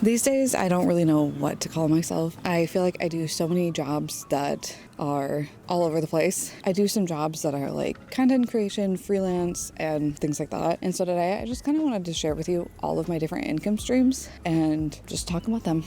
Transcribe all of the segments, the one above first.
These days, I don't really know what to call myself. I feel like I do so many jobs that are all over the place. I do some jobs that are like content creation, freelance, and things like that. And so today, I just kind of wanted to share with you all of my different income streams and just talk about them.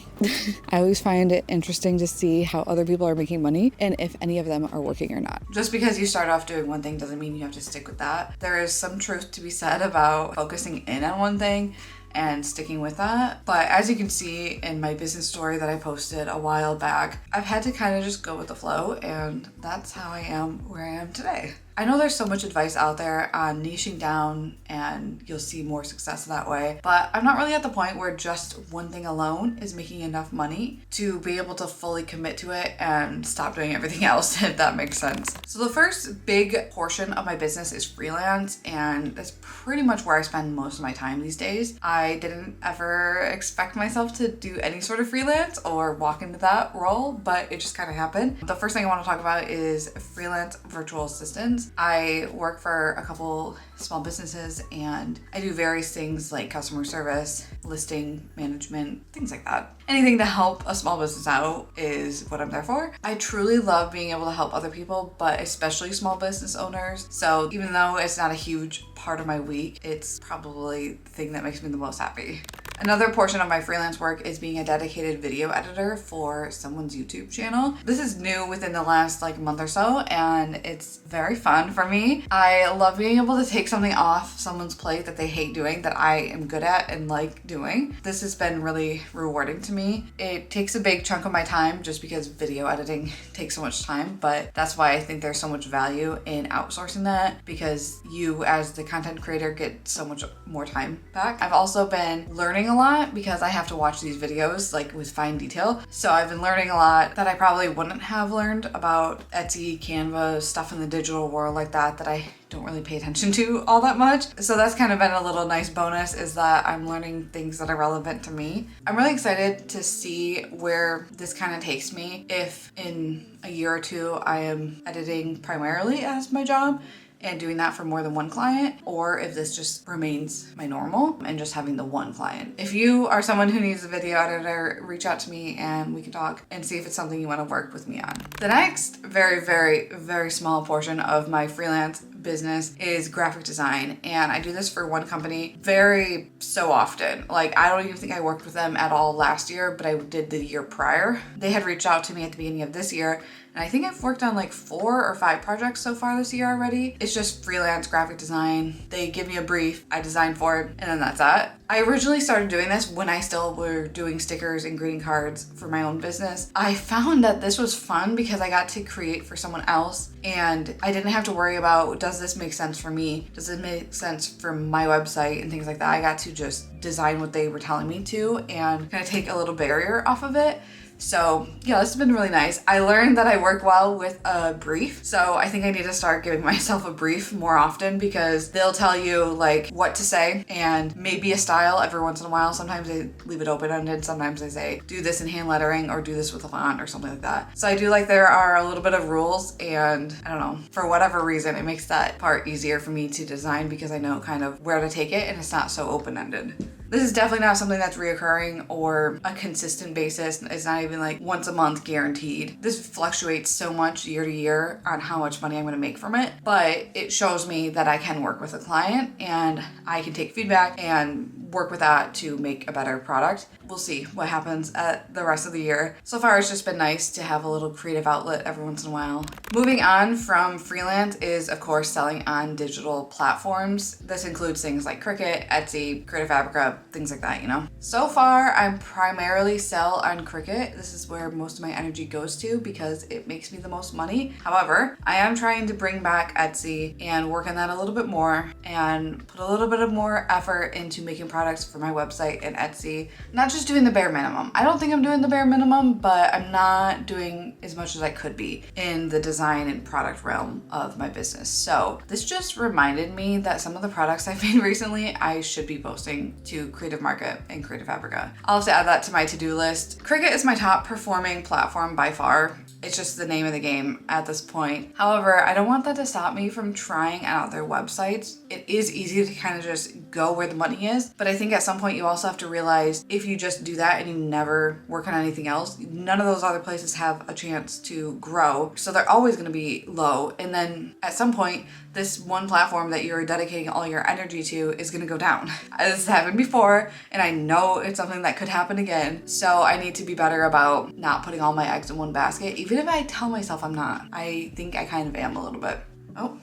I always find it interesting to see how other people are making money and if any of them are working or not. Just because you start off doing one thing doesn't mean you have to stick with that. There is some truth to be said about focusing in on one thing and sticking with that. But as you can see in my business story that I posted a while back, I've had to kind of just go with the flow, and that's how I am where I am today. I know there's so much advice out there on niching down and you'll see more success that way, but I'm not really at the point where just one thing alone is making enough money to be able to fully commit to it and stop doing everything else, if that makes sense. So the first big portion of my business is freelance, and that's pretty much where I spend most of my time these days. I didn't ever expect myself to do any sort of freelance or walk into that role, but it just kind of happened. The first thing I want to talk about is freelance virtual assistants. I work for a couple small businesses and I do various things like customer service, listing management, things like that. Anything to help a small business out is what I'm there for. I truly love being able to help other people, but especially small business owners. So even though it's not a huge part of my week, it's probably the thing that makes me the most happy. Another portion of my freelance work is being a dedicated video editor for someone's YouTube channel. This is new within the last month or so, and it's very fun for me. I love being able to take something off someone's plate that they hate doing that I am good at and like doing. This has been really rewarding to me. It takes a big chunk of my time just because video editing takes so much time, but that's why I think there's so much value in outsourcing that, because you as the content creator get so much more time back. I've also been learning a lot because I have to watch these videos with fine detail. So I've been learning a lot that I probably wouldn't have learned about Etsy, Canva, stuff in the digital world like that I don't really pay attention to all that much. So that's kind of been a little nice bonus, is that I'm learning things that are relevant to me. I'm really excited to see where this kind of takes me. If in a year or two I am editing primarily as my job and doing that for more than one client, or if this just remains my normal and just having the one client. If you are someone who needs a video editor, reach out to me and we can talk and see if it's something you want to work with me on. The next very, very, very small portion of my freelance business is graphic design, and I do this for one company very so often. I don't even think I worked with them at all last year, but I did the year prior. They had reached out to me at the beginning of this year, and I think I've worked on 4 or 5 projects so far this year already. It's just freelance graphic design. They give me a brief, I design for it, and then that's that. I originally started doing this when I still were doing stickers and greeting cards for my own business. I found that this was fun because I got to create for someone else, and I didn't have to worry about, does this make sense for me? Does it make sense for my website and things like that? I got to just design what they were telling me to and kind of take a little barrier off of it. So yeah, this has been really nice. I learned that I work well with a brief. So I think I need to start giving myself a brief more often, because they'll tell you what to say and maybe a style every once in a while. Sometimes they leave it open-ended. Sometimes they say, do this in hand lettering or do this with a font or something like that. So I do there are a little bit of rules, and I don't know, for whatever reason, it makes that part easier for me to design because I know kind of where to take it and it's not so open-ended. This is definitely not something that's reoccurring or a consistent basis. It's not even once a month guaranteed. This fluctuates so much year to year on how much money I'm going to make from it, but it shows me that I can work with a client and I can take feedback and work with that to make a better product. We'll see what happens at the rest of the year. So far, it's just been nice to have a little creative outlet every once in a while. Moving on from freelance is, of course, selling on digital platforms. This includes things like Cricut, Etsy, Creative Fabrica, things like that, So far, I'm primarily sell on Cricut. This is where most of my energy goes to because it makes me the most money. However, I am trying to bring back Etsy and work on that a little bit more and put a little bit of more effort into making products for my website and Etsy. Not just doing the bare minimum. I don't think I'm doing the bare minimum, but I'm not doing as much as I could be in the design and product realm of my business. So this just reminded me that some of the products I've made recently, I should be posting to Creative Market and Creative Fabrica. I'll have to add that to my to-do list. Cricut is my top performing platform by far. It's just the name of the game at this point. However, I don't want that to stop me from trying out their websites. It is easy to kind of just go where the money is. But I think at some point you also have to realize if you just do that and you never work on anything else, none of those other places have a chance to grow. So they're always going to be low. And then at some point, this one platform that you're dedicating all your energy to is going to go down. This has happened before, and I know it's something that could happen again. So I need to be better about not putting all my eggs in one basket, even if I tell myself I'm not. I think I kind of am a little bit. Oh,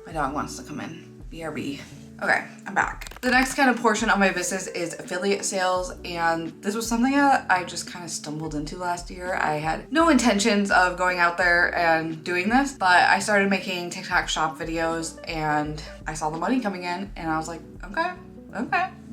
my dog wants to come in. BRB. Okay, I'm back. The next kind of portion of my business is affiliate sales, and this was something that I just kind of stumbled into last year. I had no intentions of going out there and doing this, but I started making TikTok shop videos and I saw the money coming in and I was like, okay,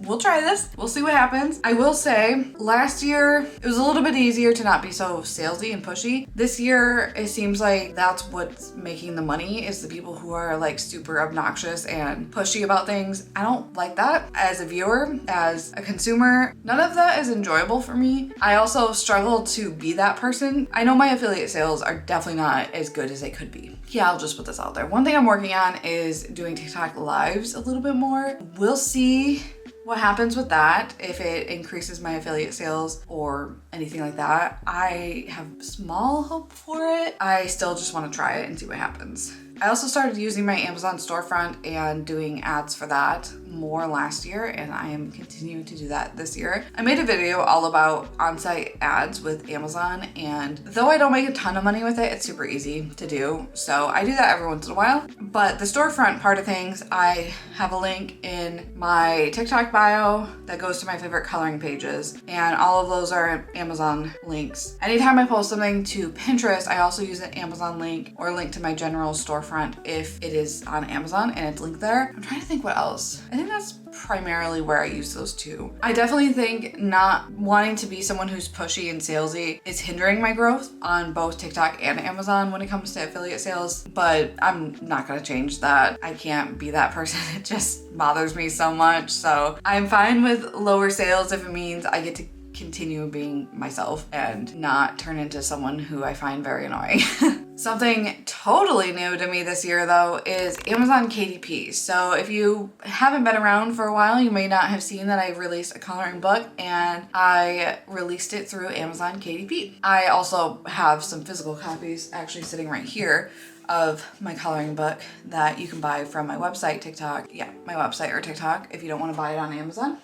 we'll try this. We'll see what happens. I will say last year, it was a little bit easier to not be so salesy and pushy. This year, it seems like that's what's making the money is the people who are like super obnoxious and pushy about things. I don't like that as a viewer, as a consumer. None of that is enjoyable for me. I also struggle to be that person. I know my affiliate sales are definitely not as good as they could be. Yeah, I'll just put this out there. One thing I'm working on is doing TikTok lives a little bit more. We'll see what happens with that, if it increases my affiliate sales or anything like that. I have small hope for it. I still just want to try it and see what happens. I also started using my Amazon storefront and doing ads for that more last year, and I am continuing to do that this year. I made a video all about on-site ads with Amazon, and though I don't make a ton of money with it, it's super easy to do. So I do that every once in a while. But the storefront part of things, I have a link in my TikTok bio that goes to my favorite coloring pages, and all of those are Amazon links. Anytime I post something to Pinterest, I also use an Amazon link or a link to my general storefront if it is on Amazon and it's linked there. I'm trying to think what else. I think that's primarily where I use those two. I definitely think not wanting to be someone who's pushy and salesy is hindering my growth on both TikTok and Amazon when it comes to affiliate sales, but I'm not gonna change that. I can't be that person. It just bothers me so much. So I'm fine with lower sales if it means I get to continue being myself and not turn into someone who I find very annoying. Something totally new to me this year though is Amazon KDP. So if you haven't been around for a while, you may not have seen that I released a coloring book, and I released it through Amazon KDP. I also have some physical copies actually sitting right here of my coloring book that you can buy from my website, TikTok. Yeah, my website or TikTok if you don't want to buy it on Amazon.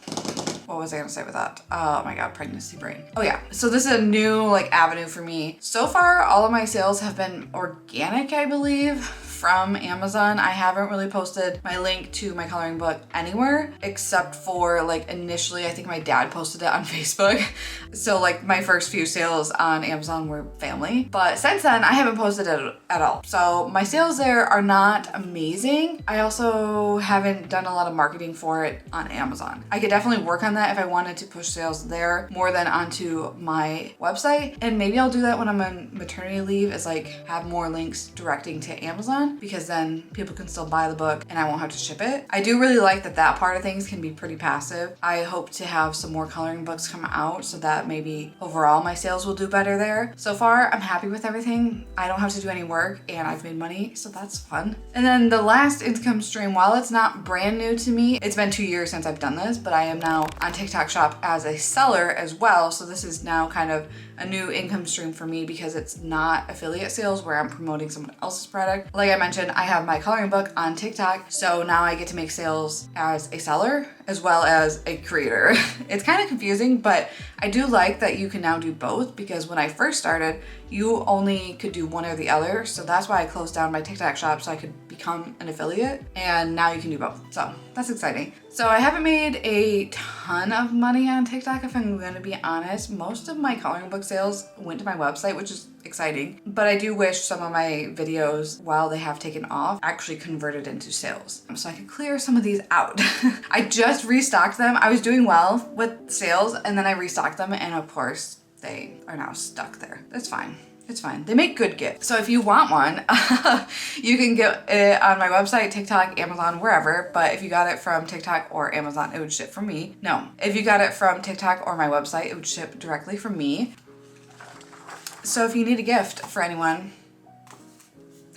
What was I gonna say with that? Oh my God, pregnancy brain. Oh yeah, so this is a new avenue for me. So far, all of my sales have been organic, I believe, from Amazon. I haven't really posted my link to my coloring book anywhere except for initially, I think my dad posted it on Facebook. So my first few sales on Amazon were family, but since then I haven't posted it at all. So my sales there are not amazing. I also haven't done a lot of marketing for it on Amazon. I could definitely work on that if I wanted to push sales there more than onto my website. And maybe I'll do that when I'm on maternity leave, is have more links directing to Amazon, because then people can still buy the book and I won't have to ship it. I do really like that part of things can be pretty passive. I hope to have some more coloring books come out so that maybe overall my sales will do better there. So far, I'm happy with everything. I don't have to do any work and I've made money, so that's fun. And then the last income stream, while it's not brand new to me, it's been 2 years since I've done this, but I am now on TikTok Shop as a seller as well. So this is now kind of a new income stream for me because it's not affiliate sales where I'm promoting someone else's product. Like I mentioned, I have my coloring book on TikTok, so now I get to make sales as a seller as well as a creator. It's kind of confusing, but I do like that you can now do both, because when I first started, you only could do one or the other. So that's why I closed down my TikTok shop so I could become an affiliate, and now you can do both. So that's exciting. So I haven't made a ton of money on TikTok, if I'm gonna be honest. Most of my coloring book sales went to my website, which is exciting, but I do wish some of my videos, while they have taken off, actually converted into sales so I could clear some of these out. I just restocked them. I was doing well with sales and then I restocked them, and of course they are now stuck there. That's fine. It's fine. They make good gifts. So if you want one, you can get it on my website, TikTok, Amazon, wherever. But if you got it from TikTok or Amazon, it would ship from me. No, if you got it from TikTok or my website, it would ship directly from me. So if you need a gift for anyone,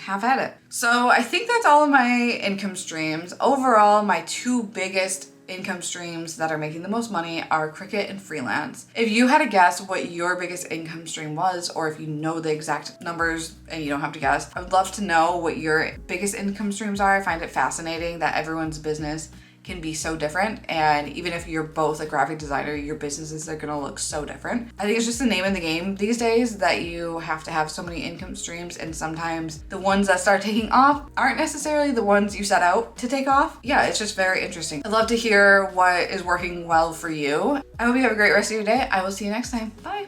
have at it. So I think that's all of my income streams. Overall, my two biggest income streams that are making the most money are Cricut and freelance. If you had to guess what your biggest income stream was, or if you know the exact numbers and you don't have to guess, I would love to know what your biggest income streams are. I find it fascinating that everyone's business can be so different, and even if you're both a graphic designer, your businesses are gonna look so different. I think it's just the name of the game these days that you have to have so many income streams, and sometimes the ones that start taking off aren't necessarily the ones you set out to take off. Yeah, it's just very interesting. I'd love to hear what is working well for you. I hope you have a great rest of your day. I will see you next time. Bye.